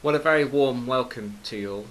Well, a very warm welcome to you all.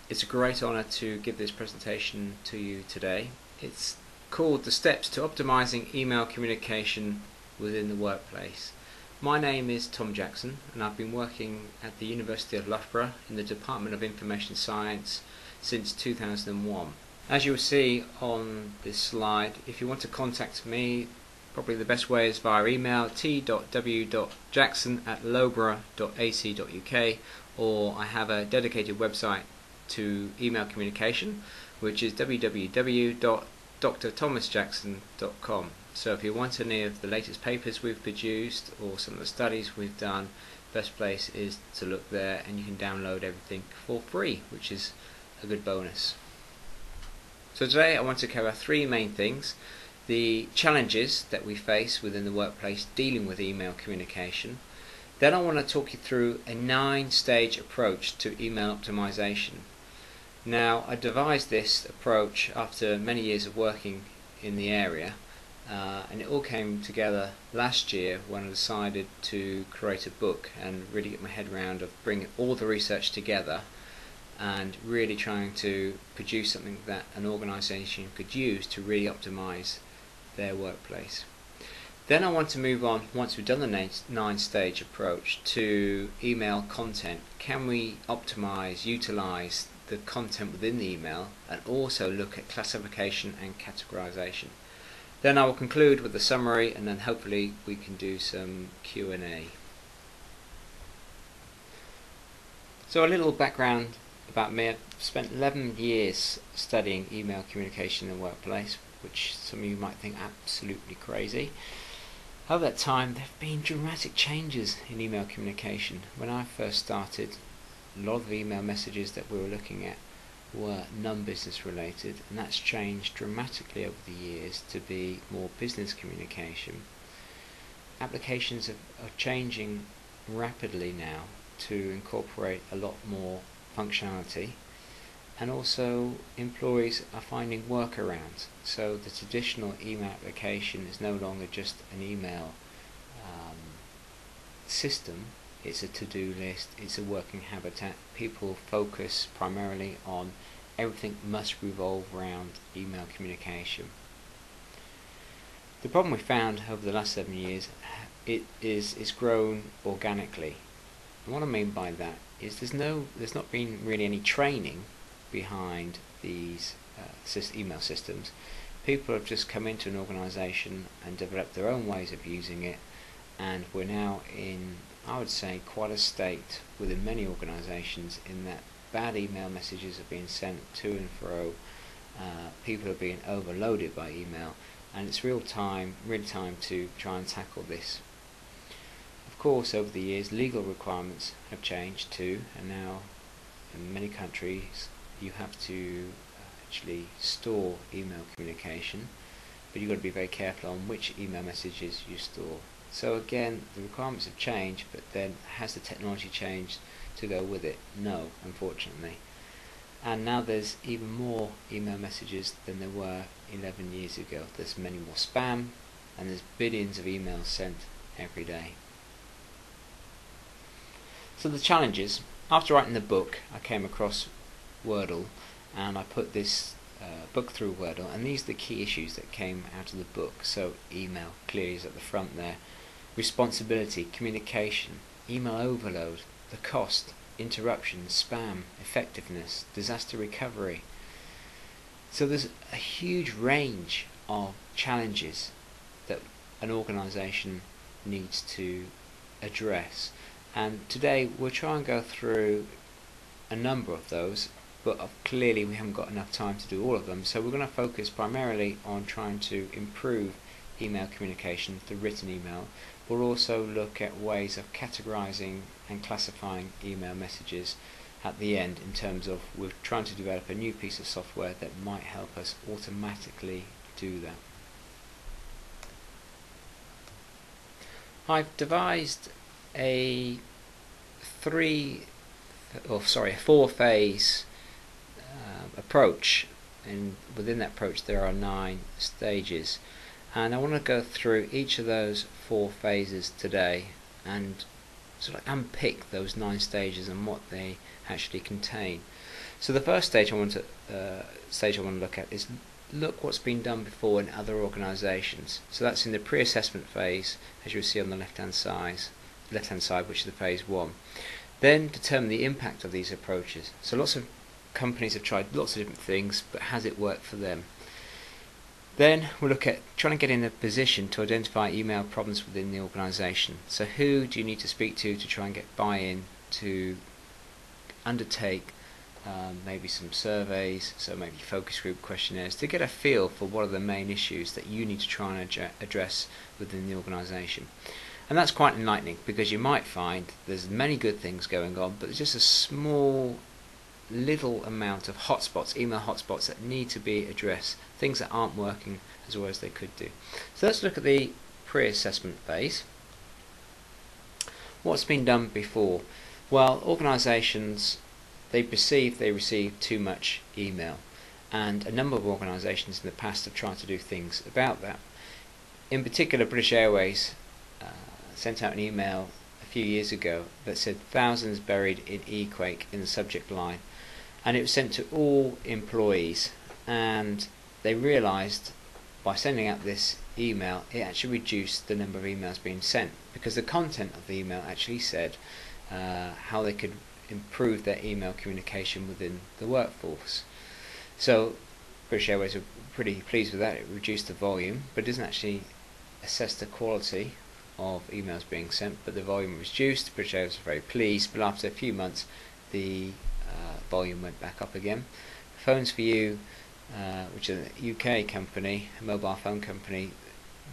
It's a great honour to give this presentation to you today. It's called The Steps to Optimising Email Communication Within the Workplace. My name is Tom Jackson and I've been working at the University of Loughborough in the Department of Information Science since 2001. As you will see on this slide, if you want to contact me, probably the best way is via email t.w.jackson@loughborough.ac.uk, or I have a dedicated website to email communication, which is www.drthomasjackson.com. So if you want any of the latest papers we've produced or some of the studies we've done, best place is to look there, and you can download everything for free, which is a good bonus. So today I want to cover three main things: the challenges that we face within the workplace dealing with email communication. Then I want to talk you through a 9-stage approach to email optimization. Now, I devised this approach after many years of working in the area, and it all came together last year when I decided to create a book and really get my head around of bringing all the research together and really trying to produce something that an organisation could use to really optimize their workplace. Then I want to move on, once we've done the 9-stage approach, to email content. Can we optimize, utilize the content within the email, and also look at classification and categorization? Then I will conclude with a summary, and then hopefully we can do some Q&A. So a little background about me. I've spent 11 years studying email communication in the workplace, which some of you might think absolutely crazy. Over that time, there have been dramatic changes in email communication. When I first started, a lot of the email messages that we were looking at were non-business related, and that's changed dramatically over the years to be more business communication. Applications are changing rapidly now to incorporate a lot more functionality, and also employees are finding workarounds. So the traditional email application is no longer just an email system, it's a to-do list, it's a working habitat. People focus primarily on everything must revolve around email communication. The problem we found over the last 7 years, it's grown organically. And what I mean by that is there's not been really any training behind these email systems. People have just come into an organisation and developed their own ways of using it, and we're now in, I would say, quite a state within many organisations in that bad email messages are being sent to and fro. People are being overloaded by email, and it's real time to try and tackle this. Of course, over the years, legal requirements have changed too, and now in many countries you have to actually store email communication, but you've got to be very careful on which email messages you store. So again, the requirements have changed, but then has the technology changed to go with it? No, unfortunately. And now there's even more email messages than there were 11 years ago. There's many more spam, and there's billions of emails sent every day. So the challenges: after writing the book, I came across Wordle, and I put this book through Wordle, and these are the key issues that came out of the book. So email clearly is at the front there. Responsibility, communication, email overload, the cost, interruptions, spam, effectiveness, disaster recovery. So there's a huge range of challenges that an organisation needs to address, and today we'll try and go through a number of those, but clearly we haven't got enough time to do all of them, so we're going to focus primarily on trying to improve email communication, the written email. We'll also look at ways of categorizing and classifying email messages at the end, in terms of we're trying to develop a new piece of software that might help us automatically do that. I've devised a 4-phase approach, and within that approach there are 9 stages, and I want to go through each of those 4 phases today and sort of unpick those 9 stages and what they actually contain. So the first stage I want to look at is look what's been done before in other organisations. So that's in the pre-assessment phase, as you'll see on the left-hand side, which is the phase 1. Then determine the impact of these approaches. So lots of companies have tried lots of different things, but has it worked for them? Then we'll look at trying to get in a position to identify email problems within the organisation. So who do you need to speak to try and get buy-in to undertake maybe some surveys, so maybe focus group questionnaires, to get a feel for what are the main issues that you need to try and address within the organisation. And that's quite enlightening, because you might find there's many good things going on, but there's just a small little amount of hotspots, email hotspots, that need to be addressed, things that aren't working as well as they could do. So let's look at the pre-assessment phase. What's been done before? Well, organisations, they perceive they receive too much email, and a number of organisations in the past have tried to do things about that. In particular, British Airways sent out an email a few years ago that said thousands buried in equake in the subject line, and it was sent to all employees, and they realised by sending out this email it actually reduced the number of emails being sent, because the content of the email actually said how they could improve their email communication within the workforce. So British Airways were pretty pleased with that. It reduced the volume, but it doesn't actually assess the quality of emails being sent, but the volume was reduced. British Airways were very pleased, but after a few months the volume went back up again. Phones for You, which is a UK company, a mobile phone company,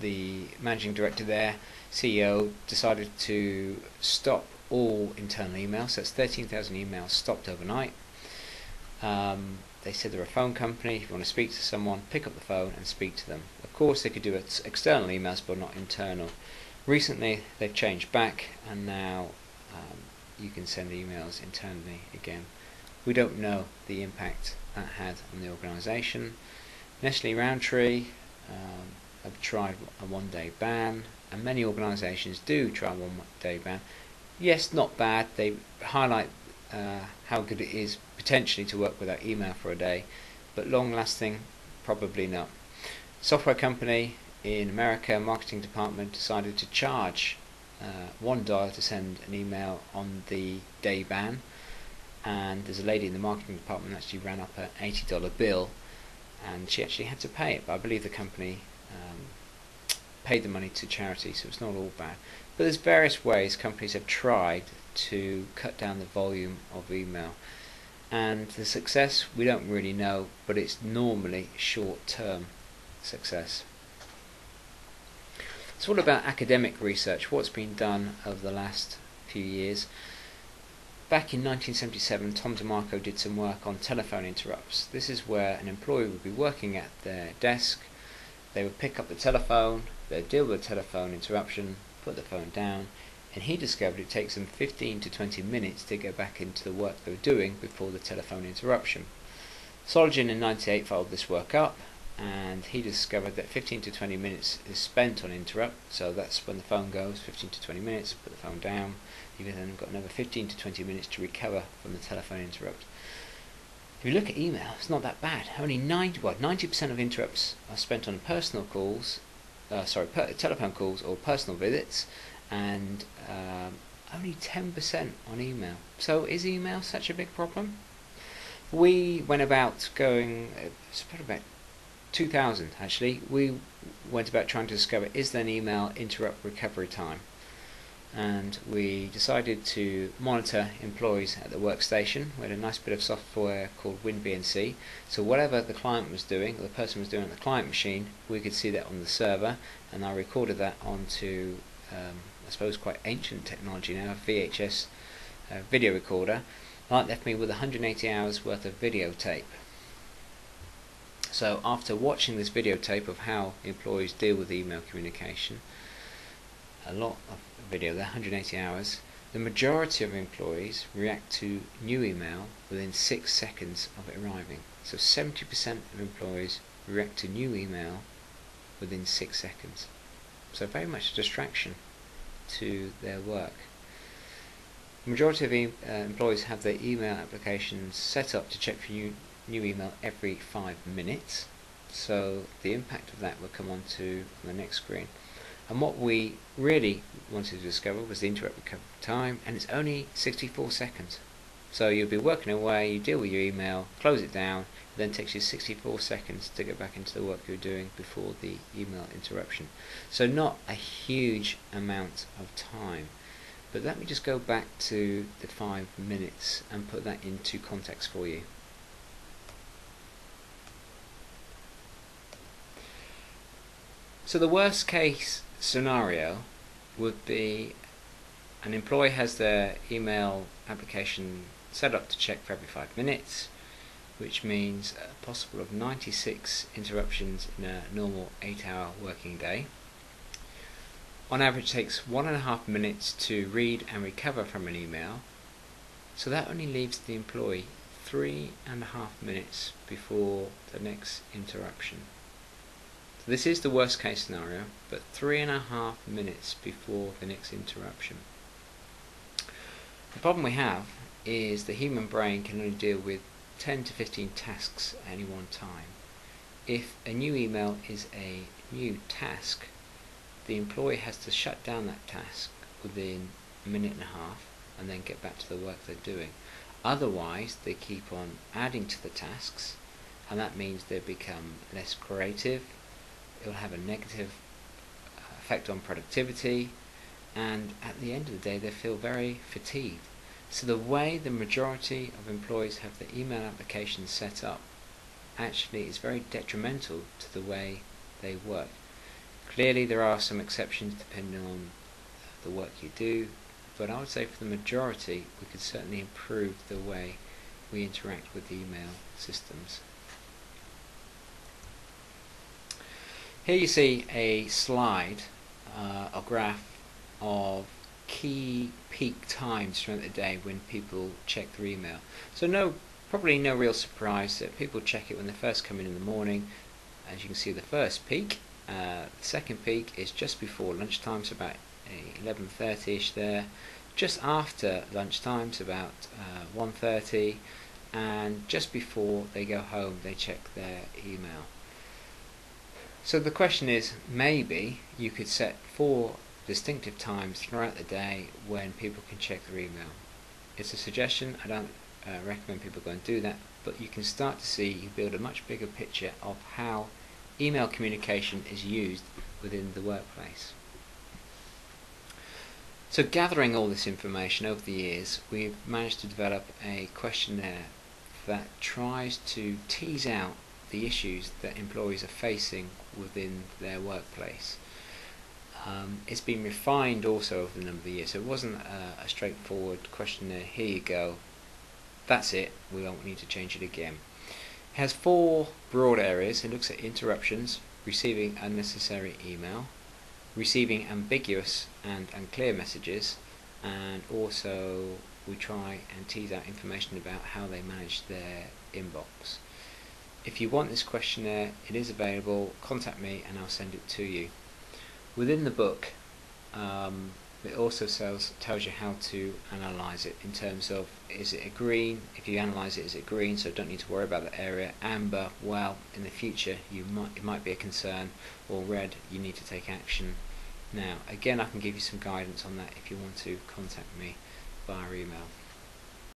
the managing director there, CEO, decided to stop all internal emails. So that's 13,000 emails stopped overnight. They said they're a phone company. If you want to speak to someone, pick up the phone and speak to them. Of course, they could do external emails, but not internal. Recently, they've changed back, and now you can send emails internally again. We don't know the impact that had on the organisation. Nestle Roundtree have tried a one-day ban, and many organisations do try a one-day ban. Yes, not bad. They highlight how good it is potentially to work without email for a day, but long-lasting, probably not. Software company in America, marketing department, decided to charge $1 to send an email on the day ban, and there's a lady in the marketing department that actually ran up an $80 bill, and she actually had to pay it, but I believe the company paid the money to charity, so it's not all bad. But there's various ways companies have tried to cut down the volume of email, and the success we don't really know, but it's normally short-term success. So what about academic research? What's been done over the last few years? Back in 1977, Tom DeMarco did some work on telephone interrupts. This is where an employee would be working at their desk, they would pick up the telephone, they'd deal with a telephone interruption, put the phone down, and he discovered it takes them 15 to 20 minutes to get back into the work they were doing before the telephone interruption. Sologin in 1998 followed this work up, and he discovered that 15 to 20 minutes is spent on interrupt, so that's when the phone goes, 15 to 20 minutes, put the phone down, you've then got another 15 to 20 minutes to recover from the telephone interrupt. If you look at email, it's not that bad. Only 90% of interrupts are spent on personal calls, telephone calls or personal visits, and only 10% on email. So is email such a big problem? We went about it's probably about 2000 actually, we went about trying to discover, is there an email interrupt recovery time? And we decided to monitor employees at the workstation. We had a nice bit of software called WinBNC, so whatever the client was doing, or the person was doing on the client machine, we could see that on the server, and I recorded that onto I suppose quite ancient technology now, a VHS video recorder. That left me with 180 hours worth of videotape. So after watching this videotape of how employees deal with email communication, a lot of video there, 180 hours, the majority of employees react to new email within 6 seconds of it arriving. So 70% of employees react to new email within 6 seconds. So very much a distraction to their work. The majority of employees have their email applications set up to check for new email every 5 minutes. So the impact of that will come on to the next screen. And what we really wanted to discover was the interrupt recovery time, and it's only 64 seconds. So you'll be working away, you deal with your email, close it down, it then takes you 64 seconds to get back into the work you're doing before the email interruption. So not a huge amount of time. But let me just go back to the 5 minutes and put that into context for you. So the worst case scenario would be an employee has their email application set up to check for every 5 minutes, which means a possible of 96 interruptions in a normal 8-hour working day. On average takes 1.5 minutes to read and recover from an email, so that only leaves the employee 3.5 minutes before the next interruption. So this is the worst case scenario, but 3.5 minutes before the next interruption. The problem we have is the human brain can only deal with 10 to 15 tasks at any one time. If a new email is a new task, the employee has to shut down that task within 1.5 minutes and then get back to the work they're doing. Otherwise, they keep on adding to the tasks, and that means they become less creative. It will have a negative effect on productivity, and at the end of the day they feel very fatigued. So the way the majority of employees have their email applications set up actually is very detrimental to the way they work. Clearly there are some exceptions depending on the work you do, but I would say for the majority we could certainly improve the way we interact with the email systems. Here you see a slide, a graph of key peak times throughout the day when people check their email. So probably no real surprise that people check it when they first come in the morning. As you can see, the first peak. The second peak is just before lunchtime, so about 11:30ish there. Just after lunchtime, so about 1:30, and just before they go home they check their email. So the question is, maybe you could set 4 distinctive times throughout the day when people can check their email. It's a suggestion, I don't recommend people go and do that, but you can start to see, you build a much bigger picture of how email communication is used within the workplace. So gathering all this information over the years, we've managed to develop a questionnaire that tries to tease out the issues that employees are facing within their workplace. It's been refined also over the number of years, so it wasn't a straightforward questionnaire, here you go, that's it, we don't need to change it again. It has 4 broad areas. It looks at interruptions, receiving unnecessary email, receiving ambiguous and unclear messages, and also we try and tease out information about how they manage their inbox. If you want this questionnaire, it is available, contact me and I'll send it to you. Within the book, it also tells you how to analyse it in terms of, is it a green? If you analyse it, is it green, so don't need to worry about the area? Amber, well, in the future it might be a concern, or red, you need to take action now. Again, I can give you some guidance on that if you want to contact me via email.